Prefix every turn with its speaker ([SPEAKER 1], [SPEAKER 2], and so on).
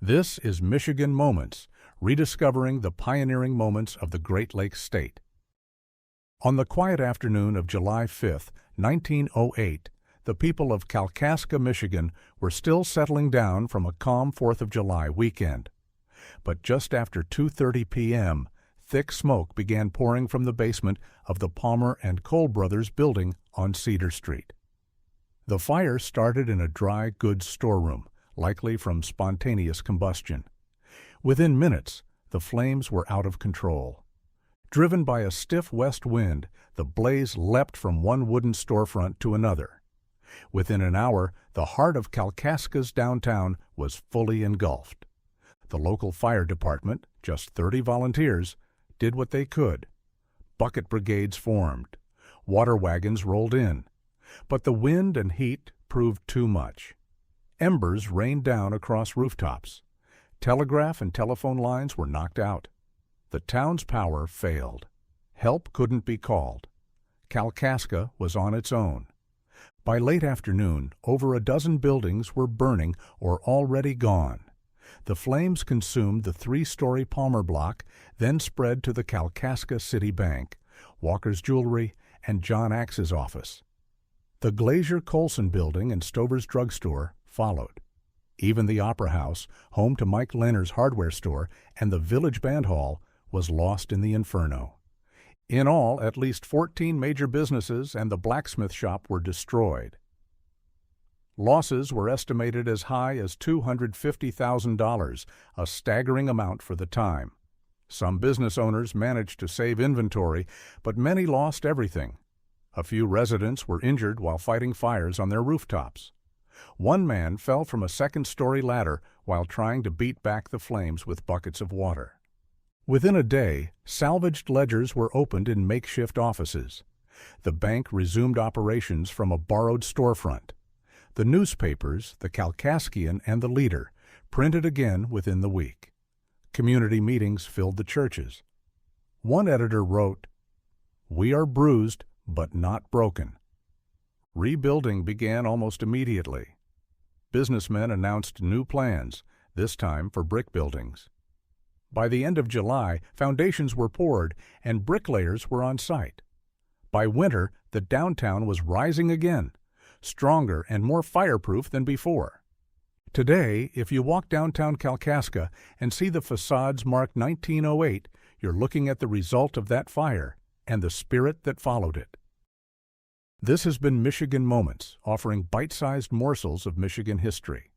[SPEAKER 1] This is Michigan Moments, rediscovering the pioneering moments of the Great Lakes State. On the quiet afternoon of July 5, 1908, the people of Kalkaska, Michigan were still settling down from a calm 4th of July weekend. But just after 2:30 p.m., thick smoke began pouring from the basement of the Palmer and Cole Brothers building on Cedar Street. The fire started in a dry goods storeroom, likely from spontaneous combustion. Within minutes, the flames were out of control. Driven by a stiff west wind, the blaze leapt from one wooden storefront to another. Within an hour, the heart of Kalkaska's downtown was fully engulfed. The local fire department, just 30 volunteers, did what they could. Bucket brigades formed. Water wagons rolled in. But the wind and heat proved too much. Embers rained down across rooftops. Telegraph and telephone lines were knocked out. The town's power failed. Help couldn't be called. Kalkaska was on its own. By late afternoon, over a dozen buildings were burning or already gone. The flames consumed the 3-story Palmer block, then spread to the Kalkaska City Bank, Walker's Jewelry, and John Axe's office. The Glazier-Colson building and Stover's drugstore followed. Even the Opera House, home to Mike Lehner's hardware store, and the Village Band Hall was lost in the inferno. In all, at least 14 major businesses and the blacksmith shop were destroyed. Losses were estimated as high as $250,000, a staggering amount for the time. Some business owners managed to save inventory, but many lost everything. A few residents were injured while fighting fires on their rooftops. One man fell from a second-story ladder while trying to beat back the flames with buckets of water. Within a day, salvaged ledgers were opened in makeshift offices. The bank resumed operations from a borrowed storefront. The newspapers, the Kalkaskian and the Leader, printed again within the week. Community meetings filled the churches. One editor wrote, "We are bruised, but not broken." Rebuilding began almost immediately. Businessmen announced new plans, this time for brick buildings. By the end of July, foundations were poured and bricklayers were on site. By winter, the downtown was rising again, stronger and more fireproof than before. Today, if you walk downtown Kalkaska and see the facades marked 1908, you're looking at the result of that fire and the spirit that followed it. This has been Michigan Moments, offering bite-sized morsels of Michigan history.